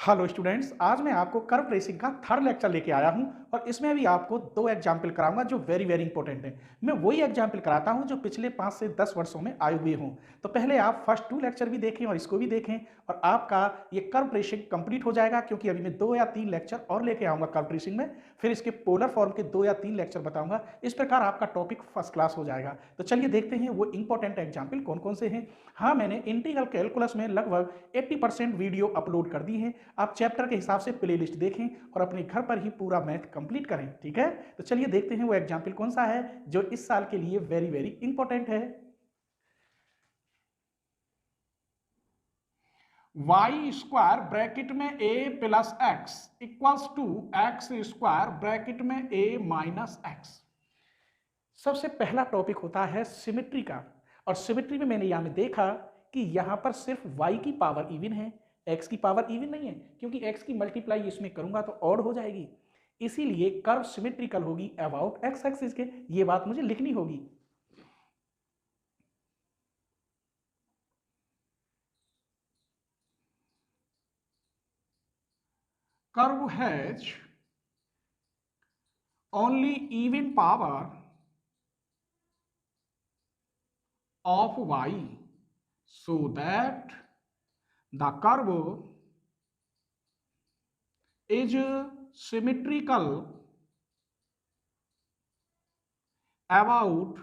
Hello students, आज मैं आपको कर्व ट्रेसिंग का थर्ड लेक्चर लेके आया हूं और इसमें भी आपको दो एग्जाम्पल कराऊंगा जो वेरी वेरी इंपॉर्टेंट है। मैं वही एग्जाम्पल कराता हूं जो पिछले 5 से 10 वर्षों में आए हुए हों। तो पहले आप फर्स्ट 2 लेक्चर भी देखें और इसको भी देखें और आपका ये कर्व ट्रेसिंग कंप्लीट हो जाएगा, क्योंकि अभी मैं 2 या 3 लेक्चर और लेके आऊंगा कर्व ट्रेसिंग में। फिर इसके पोलर फॉर्म के 2 या 3 लेक्चर बताऊंगा। इस प्रकार आपका टॉपिक फर्स्ट क्लास हो जाएगा। तो चलिए देखते हैं वो इंपॉर्टेंट एग्जाम्पल कौन कौन से हैं। हाँ, मैंने इंटीग्रल कैलकुलस में लगभग 80% वीडियो अपलोड कर दी है। आप चैप्टर के हिसाब से प्लेलिस्ट देखें और अपने घर पर ही पूरा मैथ कंप्लीट करें। ठीक है, तो चलिए देखते हैं वो एग्जाम्पल कौन सा है जो इस साल के लिए वेरी वेरी इंपॉर्टेंट है। वाई स्क्वायर ब्रैकेट में A plus x equals to x square bracket में ए माइनस एक्स। सबसे पहला टॉपिक होता है सिमेट्री का, और सिमेट्री में मैंने यहां में देखा कि यहां पर सिर्फ y की पावर इवन है, x की पावर इवन नहीं है, क्योंकि x की मल्टीप्लाई इसमें करूंगा तो ऑड हो जाएगी। इसीलिए कर्व सिमेट्रिकल होगी अबाउट x एक्सिस के, ये बात मुझे लिखनी होगी। Curve has only even power of y so that the curve is symmetrical about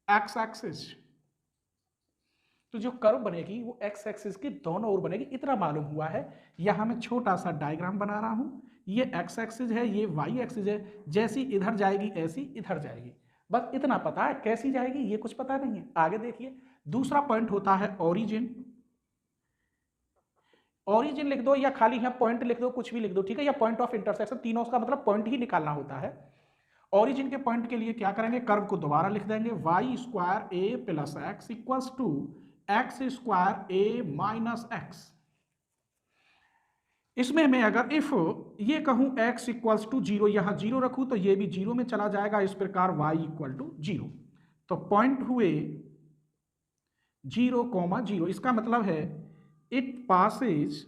x axis। तो जो कर्व बनेगी वो x एक्सिस के दोनों ओर बनेगी, इतना मालूम हुआ है। यहां मैं छोटा सा डायग्राम बना रहा हूं। ये x एक्सिस है, ये y एक्सिस है। जैसी इधर जाएगी ऐसी इधर जाएगी, बस इतना पता है। कैसी जाएगी ये कुछ पता नहीं है। आगे देखिए, दूसरा पॉइंट होता है ओरिजिन। ओरिजिन लिख दो या खाली यहाँ पॉइंट लिख दो, कुछ भी लिख दो, ठीक है, या पॉइंट ऑफ इंटरसेक्शन, तीनों का मतलब पॉइंट ही निकालना होता है। ओरिजिन के पॉइंट के लिए क्या करेंगे, कर्व को दोबारा लिख देंगे, y square a plus x equals to x square a minus x. इसमें मैं अगर इफ ये कहूं x इक्वल्स टू 0, यहां 0 रखूं तो ये भी 0 में चला जाएगा। इस प्रकार y इक्वल टू 0, तो पॉइंट हुए 0,0। इसका मतलब है इट पासेज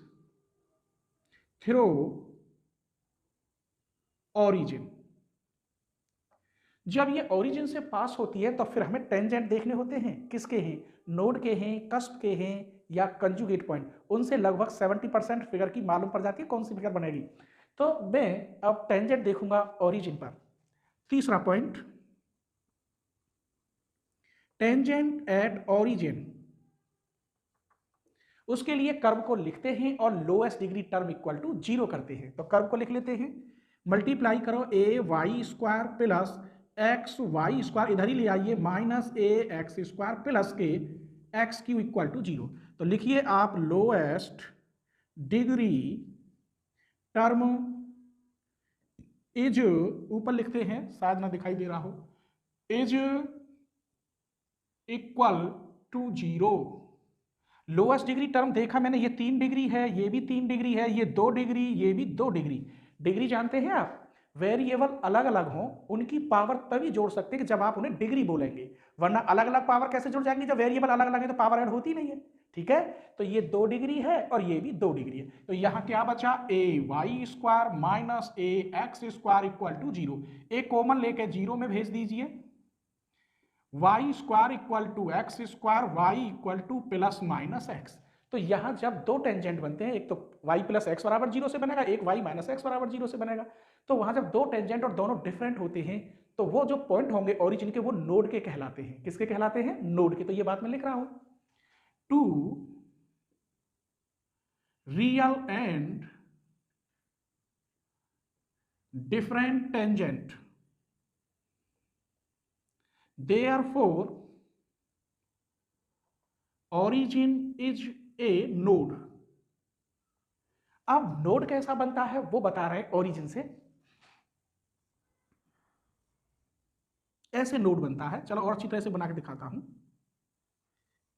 थ्रू ओरिजिन। जब ये ओरिजिन से पास होती है तो फिर हमें टेंजेंट देखने होते हैं। किसके हैं, नोड के हैं, कस्प के हैं या कंजुगेट पॉइंट। उनसे लगभग 70% फिगर की मालूम पड़ जाती है कौन सी फिगर बनेगी। तो मैं अब टेंजेंट देखूंगा ओरिजिन पर। तीसरा पॉइंट, टेंजेंट एट ओरिजिन। उसके लिए कर्व को लिखते हैं और lowest degree term equal to 0 करते हैं। तो कर्व को लिख लेते हैं, मल्टीप्लाई करो A Y square plus X Y square, इधर ही ले आइए, माइनस ए एक्स स्क्वायर प्लस के एक्स क्यू इक्वल टू 0। तो लिखिए आप लोएस्ट डिग्री टर्म इज, ऊपर लिखते हैं शायद ना दिखाई दे रहा हो, is equal to 0। Lowest degree term देखा मैंने, ये 3 डिग्री है, ये भी 3 डिग्री है, ये 2 डिग्री, ये भी 2 डिग्री। डिग्री जानते हैं आप, वेरिएबल अलग अलग हों उनकी पावर तभी जोड़ सकते हैं कि जब आप उन्हें डिग्री बोलेंगे, वरना अलग अलग पावर कैसे जुड़ जाएंगे। जब वेरिएबल अलग अलग है तो पावर ऐड होती नहीं है। ठीक है, तो ये 2 डिग्री है और ये भी 2 डिग्री है। तो यहां क्या बचा, a Y square minus A x square equal to 0। एक कॉमन लेके 0 में भेज दीजिए, y square equal to x square y equal to plus minus x. तो यहां जब दो टेंजेंट बनते हैं, एक तो y प्लस एक्स बराबर 0 से बनेगा, एक y माइनस एक्स बराबर 0 से बनेगा। तो वहां जब दो टेंजेंट और दोनों डिफरेंट होते हैं तो वो जो पॉइंट होंगे ओरिजिन के, वो नोड के कहलाते हैं। किसके कहलाते हैं, नोड के। तो ये बात मैं लिख रहा हूं, two real and different tangent, therefore origin is a node। अब नोड कैसा बनता है वो बता रहे हैं ओरिजिन से। ऐसे नोड बनता है, चलो और अच्छी तरह से बना के दिखाता हूं।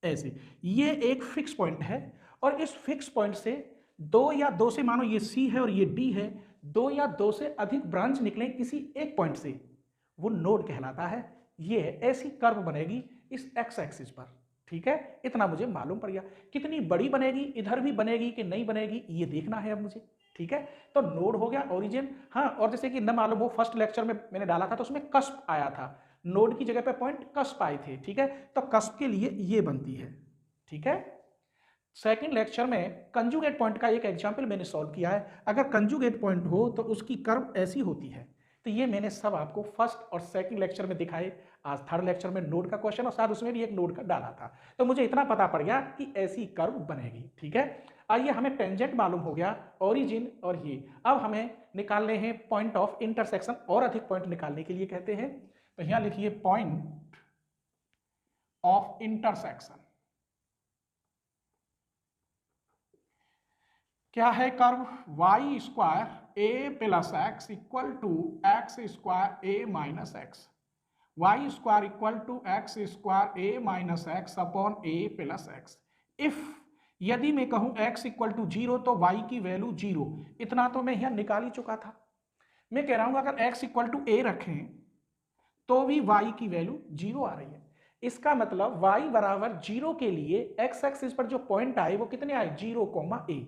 ऐसे, ये एक फिक्स पॉइंट है और इस फिक्स पॉइंट से दो या दो से, मानो ये सी है और ये डी है, दो या दो से अधिक ब्रांच निकले किसी एक पॉइंट से, वो नोड कहलाता है। ये ऐसी कर्व बनेगी इस एक्स एक्सिस पर। ठीक है, इतना मुझे मालूम पड़ गया। कितनी बड़ी बनेगी, इधर भी बनेगी कि नहीं बनेगी, ये देखना है अब मुझे। ठीक है, तो नोड हो गया, ओरिजिन। हाँ, और जैसे कि न मालूम हो, फर्स्ट लेक्चर में मैंने डाला था तो उसमें कस्प आया था, नोड की जगह पे पॉइंट कस्प आए थे। ठीक है, तो कस्प के लिए ये बनती है। ठीक है, सेकंड लेक्चर में कंजुगेट पॉइंट का एक एग्जाम्पल मैंने सॉल्व किया है। अगर कंजुगेट पॉइंट हो तो उसकी कर्व ऐसी होती है। तो ये मैंने सब आपको फर्स्ट और सेकंड लेक्चर में दिखाए। आज थर्ड लेक्चर में नोड का क्वेश्चन और साथ उसमें भी एक नोड का डाला था, तो मुझे इतना पता पड़ गया कि ऐसी कर्व बनेगी। ठीक है, आइए, हमें टेंजेंट मालूम हो गया, ओरिजिन और ये। अब हमें निकालने हैं पॉइंट ऑफ इंटरसेक्शन, और अधिक पॉइंट निकालने के लिए कहते हैं। तो यहां लिखिए पॉइंट ऑफ इंटरसेक्शन। क्या है curve? Y square a plus x equal to x square a minus x, Y square equal to x square a minus x upon a plus x. If, यदि मैं कहूं x इक्वल टू 0 तो y की value 0। इतना तो मैं यहां निकाल ही चुका था। मैं कह रहा हूं अगर x इक्वल टू ए रखें तो भी y की वैल्यू 0 आ रही है। इसका मतलब y बराबर 0 के लिए x एक्सिस पर जो पॉइंट आए वो कितने आए? 0, a।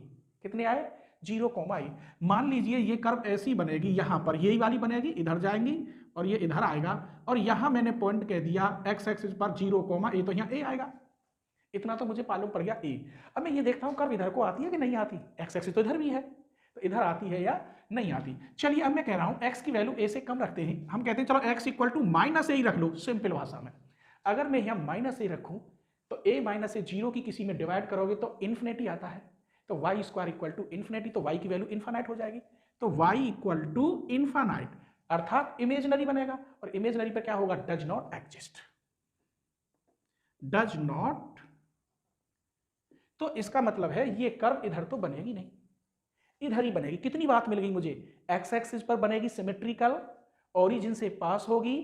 कितने आए? 0, a। मान लीजिए ये कर्व ऐसी बनेगी, यहां पर यही वाली बनेगी, इधर जाएंगी और ये इधर आएगा, और यहां मैंने पॉइंट कह दिया x एक्सिस पर 0, a, तो यहां a आएगा। इतना तो मुझे मालूम पड़ गया a। अब मैं ये देखता हूं कर्व इधर को आती है कि नहीं आती। x एक्सिस तो इधर भी है, तो इधर आती है या नहीं आती। चलिए, अब मैं कह रहा हूं x की वैल्यू a से कम रखते हैं। हम कहते हैं चलो x इक्वल टू माइनस ए ही रख लो, सिंपल भाषा में। अगर मैं यहां माइनस ए रखूं तो a माइनस ए 0 की किसी में डिवाइड करोगे तो इन्फिनिटी आता है, तो y square equal to infinity, तो y की वैल्यू इन्फानाइट हो जाएगी। तो y इक्वल टू इन्फानाइट अर्थात इमेजनरी बनेगा, और इमेजनरी पर क्या होगा? Does not exist, does not. तो इसका मतलब है ये कर्व इधर तो बनेगी नहीं, इधर ही बनेगी। कितनी बात मिल गई मुझे? एक्स एक्सिस पर बनेगी सिमेट्रिकल, ओरिजिन से पास होगी,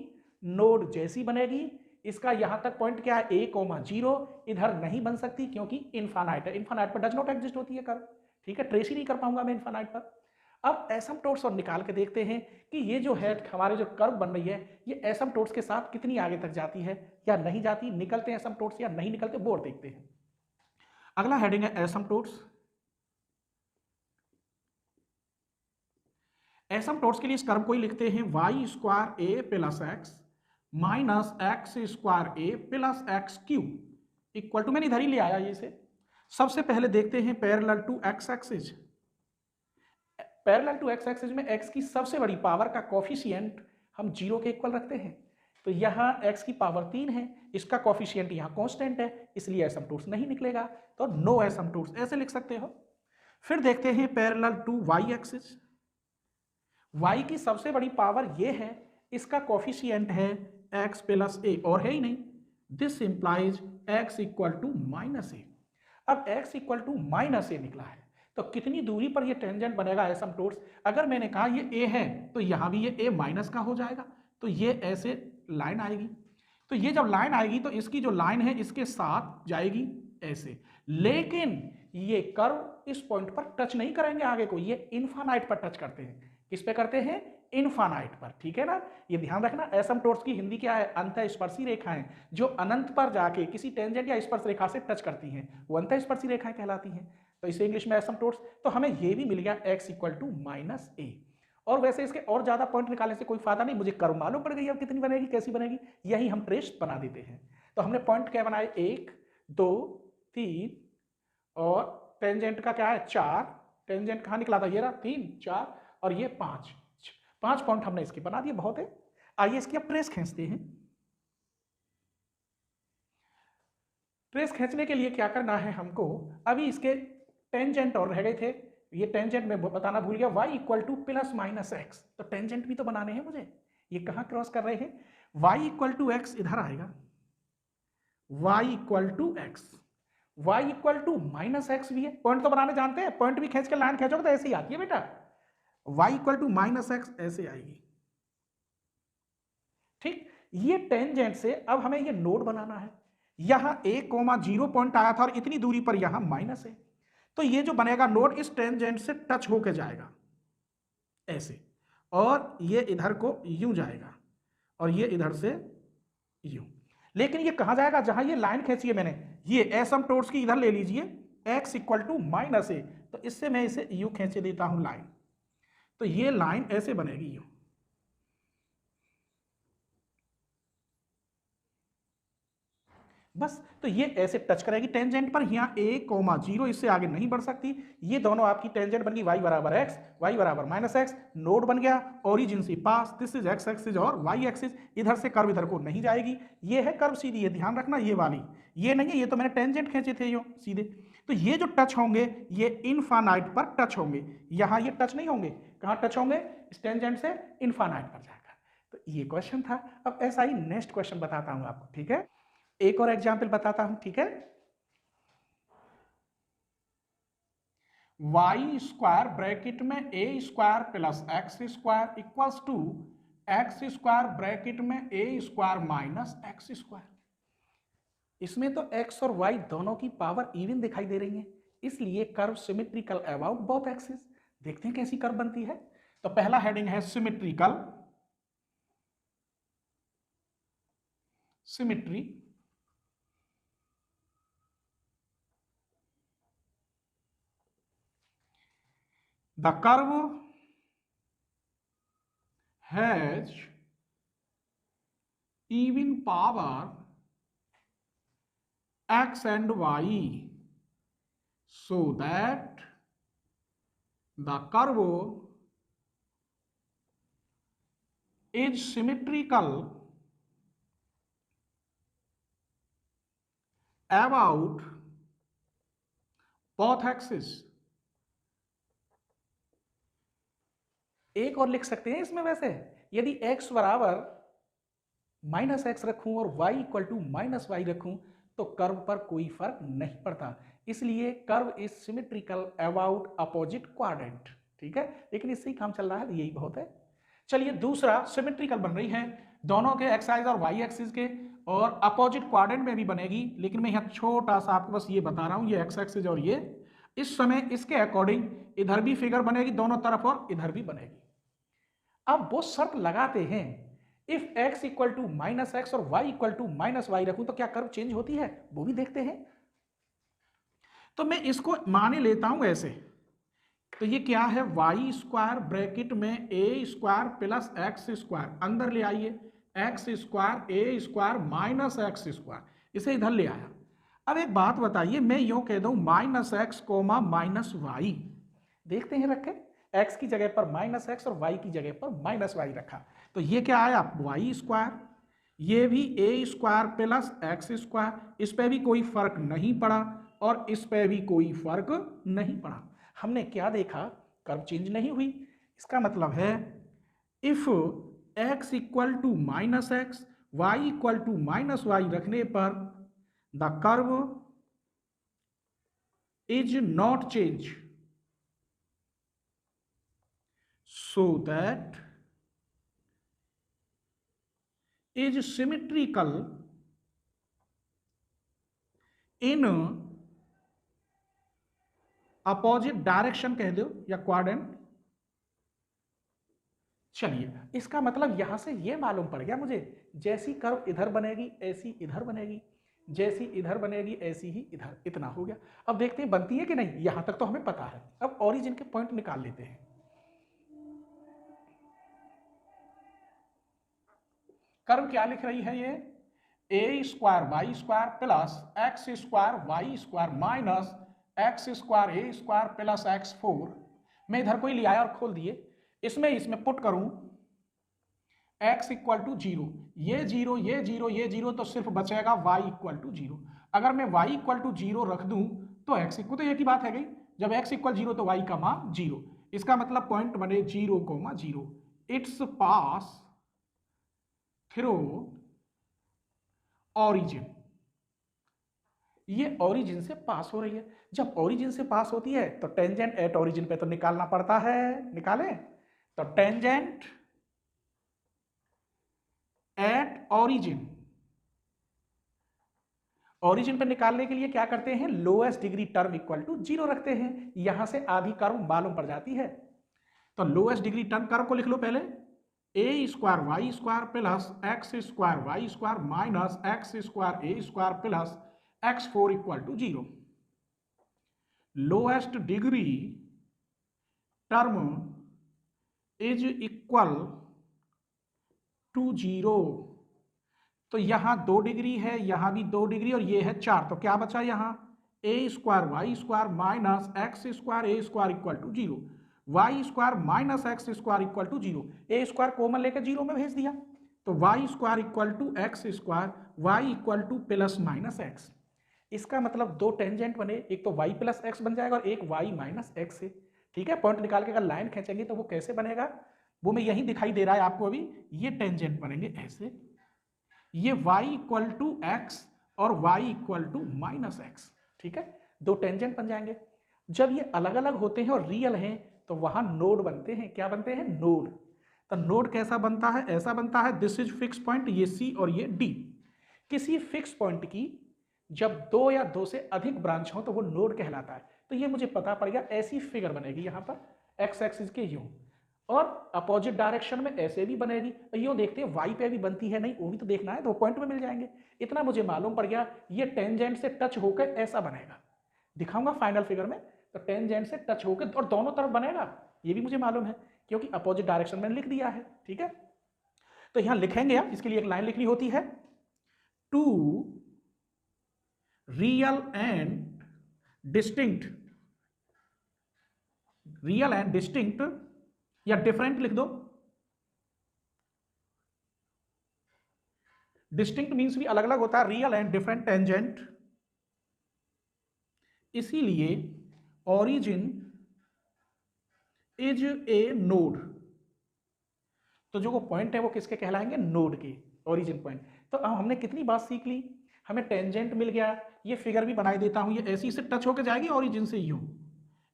नोड जैसी बनेगी। इसका यहां तक पॉइंट क्या है? a,0। इधर नहीं बन सकती क्योंकि इन्फानाइट है, इन्फानाइट पर डज नॉट एग्जिस्ट होती है कर्व। ठीक है, ट्रेस ही नहीं कर पाऊंगा मैं इन्फानाइट पर। अब एसिम्पटोट्स और निकाल के देखते हैं कि ये जो है हमारे जो कर्व बन रही है ये एसिम्पटोट्स के साथ कितनी आगे तक जाती है या नहीं जाती, निकलते हैं एसिम्पटोट्स या नहीं निकलते, वो देखते हैं। अगला हेडिंग है एसिम्पटोट्स। एसिम्पटोट्स के लिए इस कर्व को ही लिखते हैं y square a plus x minus x square a plus x cube equal to, मैंने इधर ही ले आया ये से। सबसे पहले देखते हैं parallel to x axis. Parallel to x axis में x की सबसे बड़ी पावर का कोफिशिएंट हम 0 के इक्वल रखते हैं। तो यहाँ x की पावर 3 है, इसका कोफिशिएंट यहाँ कांस्टेंट है, इसलिए एसिम्पटोट्स नहीं निकलेगा, तो नो एसिम्पटोट्स ऐसे लिख सकते हो। फिर देखते हैं parallel to y axis. y की सबसे बड़ी पावर ये है, इसका कोफिशिएंट है x प्लस ए, और है ही नहीं। This implies x equal to minus a. अब x equal to minus a निकला है, तो कितनी दूरी पर ये टेंजेंट बनेगा एसिम्पटोट्स? अगर मैंने कहा ये a है तो यहाँ भी ये a माइनस का हो जाएगा, तो ये ऐसे लाइन आएगी। तो ये जब लाइन आएगी तो इसकी जो लाइन है इसके साथ जाएगी ऐसे, लेकिन ये कर्व इस पॉइंट पर टच नहीं करेंगे आगे को, ये इन्फानाइट पर टच करते हैं। किस पे करते हैं? इन्फानाइट पर। ठीक है ना, ये ध्यान रखना। एसिम्पटोट्स की हिंदी क्या है? अंतःस्पर्शी रेखाएं, जो अनंत पर जाके किसी टेंजेंट या स्पर्श रेखा से टच करती हैं, वो अंतःस्पर्शी रेखाएं कहलाती हैं। तो इसे इंग्लिश में एसिम्पटोट्स। तो हमें ये भी मिल गया x इक्वल टू माइनस ए। और वैसे इसके और ज्यादा पॉइंट निकालने से कोई फायदा नहीं, मुझे कर्व मालूम पड़ गई अब कितनी बनेगी, कैसी बनेगी, यही हम ट्रेस बना देते हैं। तो हमने पॉइंट क्या बनाए? 1, 2, 3, और टेंजेंट का क्या है? 4। टेंजेंट कहाँ निकला था? ये रहा 3, 4 और ये 5। 5 पॉइंट हमने इसके बना दिए, बहुत है। आइए इसकी अब ट्रेस खींचते हैं। ट्रेस खींचने के लिए क्या करना है हमको? अभी इसके टेंजेंट और रह गए थे, ये टेंजेंट में बताना भूल गया, y equal to plus minus x. तो टेंजेंट भी तो बनाने हैं मुझे। ये कहाँ क्रॉस कर रहे हैं? y इक्वल टू एक्स इधर आएगा, y equal to x, y equal to minus x भी है। पॉइंट तो बनाने जानते हैं, पॉइंट भी खींच के लाइन खींचोगे तो ऐसे ही आती है बेटा, y equal to minus x ऐसे आएगी। ठीक, ये टेंजेंट से अब हमें ये नोड बनाना है। यहां 1,0 पॉइंट आया था और इतनी दूरी पर यहां माइनस है, तो ये जो बनेगा नोड इस टेंजेंट से टच होके जाएगा ऐसे, और ये इधर को यूं जाएगा और ये इधर से यूं। लेकिन ये कहां जाएगा, जहां ये लाइन खींची है मैंने, ये एसिम्पटोट्स की इधर ले लीजिए, x इक्वल टू माइनस ए, तो इससे मैं इसे यू खींच देता हूं लाइन, तो ये लाइन ऐसे बनेगी यू। बस, तो ये ऐसे टच करेगी टेंजेंट पर, यहाँ a कोमा 0, इससे आगे नहीं बढ़ सकती। ये दोनों आपकी टेंजेंट बन गई y बराबर x, y बराबर माइनस एक्स, नोड बन गया ओरिजिन से पास, दिस इज x एक्सिस और y एक्सिस, इधर से कर्व इधर को नहीं जाएगी। ये है कर्व सीधी, ये ध्यान रखना, ये वाली ये नहीं है, ये तो मैंने टेंजेंट खींचे थे यो सीधे। तो ये जो टच होंगे ये इनफाइनाइट पर टच होंगे, यहाँ ये टच नहीं होंगे, कहाँ टच होंगे, इस टेंजेंट से इनफाइनाइट पर जाकर। तो ये क्वेश्चन था। अब ऐसा ही नेक्स्ट क्वेश्चन बताता हूँ आपको, ठीक है, एक और एग्जाम्पल बताता हूं, ठीक है। वाई स्क्वायर ब्रैकेट में a square plus x square equals to x square bracket में a square minus x square. इसमें तो एक्स और वाई दोनों की पावर इवन दिखाई दे रही है, इसलिए curve symmetrical about both axis. देखते हैं कैसी कर्व बनती है। तो पहला हेडिंग है symmetrical, symmetry, the curve has even power x and y so that the curve is symmetrical about both axes। एक और लिख सकते हैं इसमें, वैसे यदि x बराबर माइनस एक्स रखूं और y equal to minus y रखूं तो कर्व पर कोई फर्क नहीं पड़ता, इसलिए curve is symmetrical about opposite quadrant. ठीक है, लेकिन इससे ही काम चल रहा है, यही बहुत है। चलिए दूसरा, सिमेट्रिकल बन रही है दोनों के एक्स एक्सिस और वाई एक्सिस के, और अपोजिट क्वाड्रेंट में भी बनेगी, लेकिन मैं यहाँ छोटा सा आपको बस ये बता रहा हूँ, ये एक्स एक्सिस और ये इस समय इसके अकॉर्डिंग इधर भी फिगर बनेगी दोनों तरफ और इधर भी बनेगी। अब वो शर्त लगाते हैं, if x equal to minus x और y equal to minus y रखूं तो क्या कर्व चेंज होती है, वो भी देखते हैं। तो मैं इसको माने लेता हूं ऐसे, तो ये क्या है, वाई स्क्वायर ब्रैकेट में a square plus x square, अंदर ले आइए x square a square minus x square, इसे इधर ले आया। अब एक बात बताइए, मैं यूं कह दूं minus x comma minus y, देखते हैं रखे, x की जगह पर माइनस एक्स और y की जगह पर माइनस वाई रखा, तो ये क्या आया वाई स्क्वायर, ये भी ए स्क्वायर प्लस एक्स स्क्वायर, इस पे भी कोई फर्क नहीं पड़ा और इस पे भी कोई फर्क नहीं पड़ा। हमने क्या देखा, कर्व चेंज नहीं हुई, इसका मतलब है if x equal to minus x y equal to minus y रखने पर the curve is not change so that is symmetrical in opposite direction कह दो या क्वाड्रेंट। चलिए, इसका मतलब यहां से ये मालूम पड़ गया मुझे, जैसी कर्व इधर बनेगी ऐसी इधर बनेगी, जैसी इधर बनेगी ऐसी ही इधर, इतना हो गया। अब देखते हैं बनती है कि नहीं, यहां तक तो हमें पता है। अब ओरिजिन के पॉइंट निकाल लेते हैं। कर्व क्या लिख रही है, ये a square y square plus x square y square minus x square a square plus x 4। मैं इधर को ही ले आया और खोल दिए, इसमें पुट करूं x इक्वल टू 0, ये 0 ये 0 ये 0, तो सिर्फ बचेगा y इक्वल टू 0। अगर मैं y इक्वल टू 0 रख दूं तो x इक्वल, तो एक ही बात है गई, जब x इक्वल 0 तो y का मान 0, इसका मतलब पॉइंट बने 0,0, इट्स पास थ्रू ऑरिजिन। ये ऑरिजिन से पास हो रही है, जब ऑरिजिन से पास होती है तो टेंजेंट एट ऑरिजिन पे तो निकालना पड़ता है, निकालें तो टेंजेंट एट ऑरिजिन, ऑरिजिन पे निकालने के लिए क्या करते हैं, lowest degree term equal to 0 रखते हैं, यहां से आधी कर्व मालूम पड़ जाती है। तो लोएस्ट डिग्री टर्म कर्व को लिख लो पहले, a square y square plus x square y square minus x square a square plus x4 equal to 0। Lowest degree term is equal to 0। तो यहां 2 डिग्री है, यहां भी 2 डिग्री और ये है 4, तो क्या बचा यहां a square y square minus x square a square equal to 0, y square minus x square equal to 0, a square common लेकर 0 में भेज दिया, तो y square equal to x square y equal to plus minus x. इसका मतलब दो tangent बने, एक तो y प्लस एक्स बन जाएगा और एक y माइनस एक्स है। ठीक है, पॉइंट निकाल के अगर लाइन खींचेंगे तो वो कैसे बनेगा, वो मैं यही दिखाई दे रहा है आपको अभी। ये टेंजेंट बनेंगे ऐसे, ये y इक्वल टू एक्स और y equal to minus x. ठीक है, दो टेंजेंट बन जाएंगे। जब ये अलग अलग होते हैं और रियल हैं तो वहां नोड बनते हैं। क्या बनते हैं? नोड। तो नोड कैसा बनता है? ऐसा बनता है, दिस इज फिक्स पॉइंट, ये C और ये D। किसी फिक्स पॉइंट की जब 2 या 2 से अधिक ब्रांच हो तो वो नोड कहलाता है। तो ये मुझे पता पड़ गया, ऐसी फिगर बनेगी यहाँ पर एक्स एक्सिस के यूं, और अपोजिट डायरेक्शन में ऐसे भी बनेगी। यूं देखते हैं वाई पे भी बनती है नहीं, वो भी तो देखना है, तो पॉइंट में मिल जाएंगे। इतना मुझे मालूम पड़ गया, ये टेंजेंट से टच होकर ऐसा बनेगा, दिखाऊंगा फाइनल फिगर में। तो टेंजेंट से टच होकर और दोनों तरफ बनेगा, ये भी मुझे मालूम है क्योंकि अपोजिट डायरेक्शन में लिख दिया है। ठीक है, तो यहां लिखेंगे आप, इसके लिए एक लाइन लिखनी होती है, two real and distinct, real and distinct या डिफरेंट लिख दो, डिस्टिंक्ट मींस भी अलग अलग होता है, रियल एंड डिफरेंट टेंजेंट, इसीलिए ओरिजिन इज ए नोड। तो जो वो पॉइंट है वो किसके कहलाएंगे? नोड के, ओरिजिन पॉइंट। तो अब हमने कितनी बात सीख ली, हमें टेंजेंट मिल गया, ये फिगर भी बनाई देता हूं, ये ऐसी से टच होकर जाएगी ओरिजिन से यूं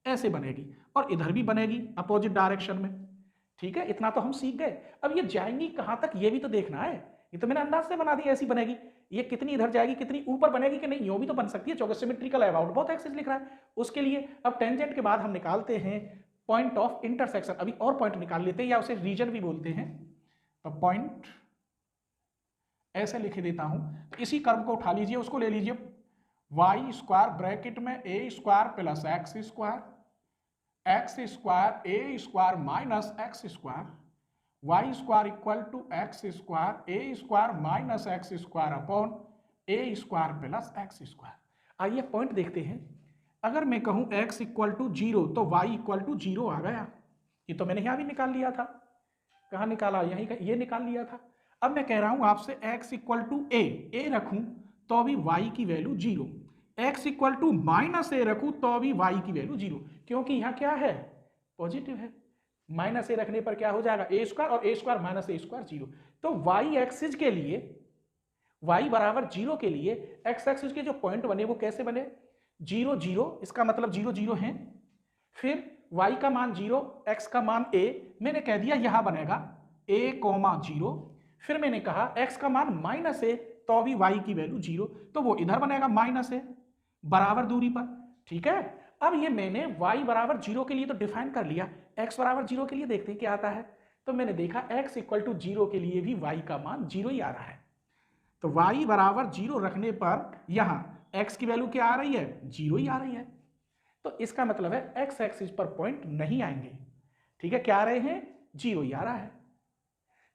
ऐसे बनेगी, और इधर भी बनेगी अपोजिट डायरेक्शन में। ठीक है, इतना तो हम सीख गए। अब ये जाएंगी कहां तक ये भी तो देखना है, ये तो मैंने अंदाज से बना दी ऐसी बनेगी। ये कितनी इधर जाएगी, कितनी ऊपर बनेगी कि नहीं, यूं भी तो बन सकती है, चौके सिमेट्रिकल अबाउट बोथ एक्सिस लिख रहा है। उसके लिए अब टेंजेंट के बाद हम निकालते हैं पॉइंट ऑफ इंटरसेक्शन। अभी और पॉइंट निकाल लेते हैं, या उसे रीजन भी बोलते हैं। तो पॉइंट ऐसे लिख देता हूं, तो इसी कर्व को उठा लीजिए, उसको ले लीजिए, वाई स्क्वायर ब्रैकेट में a square plus x square, x square a square minus x square, y square equal to x square a square minus x square upon a square plus x square. आइए point देखते हैं। अगर मैं कहूं x equal to 0 तो y equal to 0 आ गया। ये तो मैंने यहां भी निकाल लिया था, कहां निकाला, यहीं का, ये निकाल लिया था। अब मैं कह रहा हूं आपसे x इक्वल टू ए रखूं तो भी y की value 0, x equal to minus a रखूं तो भी y की वैल्यू 0, क्योंकि यहां क्या है? पॉजिटिव है। माइनस ए रखने पर क्या हो जाएगा? ए स्क्वायर, और ए स्क्वायर माइनस ए स्क्वायर 0। तो y एक्सिस के लिए, y बराबर 0 के लिए x एक्सिस के जो पॉइंट बने वो कैसे बने? 0 0, इसका मतलब 0 0 है, फिर y का मान 0, x का मान a, मैंने कह दिया यहां बनेगा a, 0, फिर मैंने कहा x का मान माइनस a तो भी y की वैल्यू 0, तो वो इधर बनेगा माइनस a बराबर दूरी पर। ठीक है, अब ये मैंने y बराबर 0 के लिए तो डिफाइन कर लिया, x बराबर 0 के लिए देखते हैं क्या आता है। तो मैंने देखा x इक्वल टू 0 के लिए भी y का मान 0 ही आ रहा है। तो y बराबर 0 रखने पर यहां x की वैल्यू क्या आ रही है? 0 ही आ रही है। तो इसका मतलब है x एक्सिस पर पॉइंट नहीं आएंगे। ठीक है, क्या आ रहे हैं? 0 ही आ रहा है।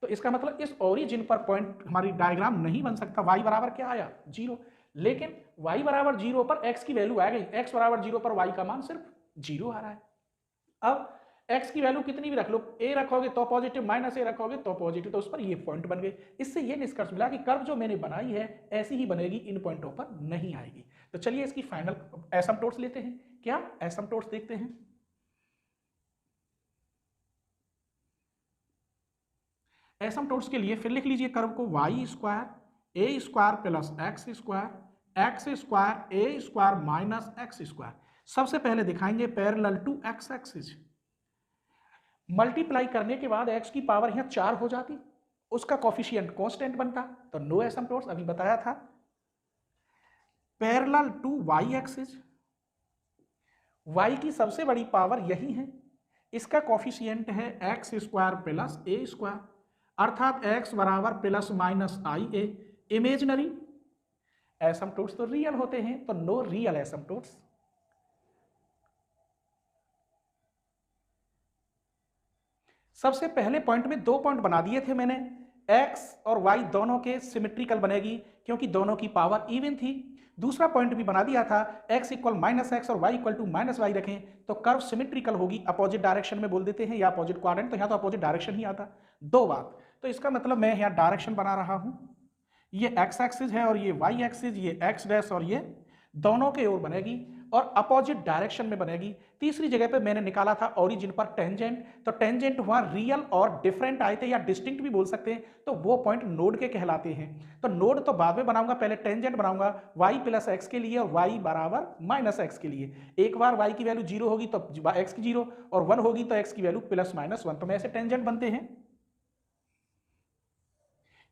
तो इसका मतलब इस ओरिजिन पर पॉइंट हमारी डायग्राम नहीं बन सकता। y बराबर क्या आया? 0। लेकिन y बराबर 0 पर x की वैल्यू आ गई, x बराबर 0 पर y का मान सिर्फ 0 आ रहा है। अब x की वैल्यू कितनी भी रख लो, a रखोगे तो पॉजिटिव, माइनस a रखोगे तो पॉजिटिव, तो उस पर ये पॉइंट बन गए। इससे ये निष्कर्ष मिला कि कर्व जो मैंने बनाई है ऐसी ही बनेगी, इन पॉइंटों पर नहीं आएगी। तो चलिए इसकी फाइनल एसिम्पटोट्स लेते हैं। क्या एसिम्पटोट्स देखते हैं। एसिम्पटोट्स के लिए फिर लिख लीजिए कर्व को, y square a square plus x square, x square a square minus x square. सबसे पहले दिखाएंगे parallel to x axis. Multiply करने के बाद x की पावर यहां 4 हो जाती, उसका कोफिशिएंट कांस्टेंट बनता, तो नो एसिम्पटोट्स, अभी बताया था। Parallel to y axis, y की सबसे बड़ी पावर यही है, इसका कोफिशिएंट है एक्स स्क्वायर प्लस ए स्क्वायर। अर्थात x बराबर प्लस माइनस आई ए। इमेजिनरी एसिम्पटोट्स तो रियल होते हैं, तो नो रियल एसिम्पटोट्स। सबसे पहले पॉइंट में 2 पॉइंट बना दिए थे मैंने, x और y दोनों के सिमेट्रिकल बनेगी क्योंकि दोनों की पावर इवन थी। दूसरा पॉइंट भी बना दिया था, x इक्वल माइनस एक्स और y equal to minus y रखें तो कर्व सिमेट्रिकल होगी, अपोजिट डायरेक्शन में बोल देते हैं या अपोजिट क्वाड्रेंट, तो यहाँ तो अपोजिट डायरेक्शन ही आता। 2 बात, तो इसका मतलब मैं यहाँ डायरेक्शन बना रहा हूँ, ये x एक्सिस है और ये y एक्सिस, ये x डैश और ये दोनों के ओर बनेगी और अपोजिट डायरेक्शन में बनेगी। तीसरी जगह पे मैंने निकाला था ओरिजिन पर टेंजेंट, तो टेंजेंट वहां रियल और डिफरेंट आए थे या डिस्टिंक्ट भी बोल सकते हैं, तो वो पॉइंट नोड के कहलाते हैं। तो नोड तो बाद में बनाऊंगा, पहले टेंजेंट बनाऊंगा y प्लस एक्स के लिए और y बराबर माइनस एक्स के लिए। एक बार y की वैल्यू 0 होगी तो x की 0 और 1 होगी तो x की वैल्यू प्लस माइनस 1, तो मैं ऐसे टेंजेंट बनते हैं।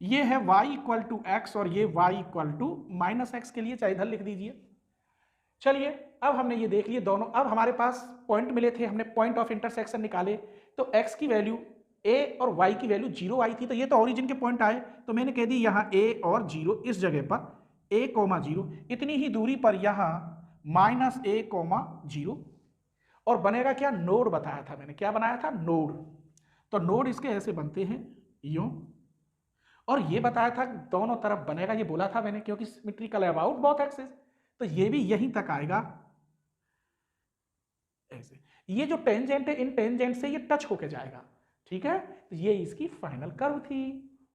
ये है y इक्वल टू एक्स और ये y equal to minus x के लिए, चाहे इधर लिख दीजिए। चलिए अब हमने ये देख लिए दोनों, अब हमारे पास पॉइंट मिले थे, हमने पॉइंट ऑफ इंटरसेक्शन निकाले, तो x की वैल्यू a और y की वैल्यू 0 आई थी, तो ये तो ओरिजिन के पॉइंट आए, तो मैंने कह दी यहाँ a और 0, इस जगह पर a, 0 इतनी ही दूरी पर यहाँ माइनस a, 0 और बनेगा क्या, नोड बताया था मैंने, क्या बनाया था, नोड। तो नोड इसके ऐसे बनते हैं यूं, और ये बताया था दोनों तरफ बनेगा, ये बोला था मैंने, क्योंकि सिमेट्रिकल अबाउट बोथ एक्सिस, तो ये भी यहीं तक आएगा ऐसे। ये जो टेंजेंट है, इन टेंजेंट से ये टच होके जाएगा, ठीक है, तो ये इसकी फाइनल कर्व थी।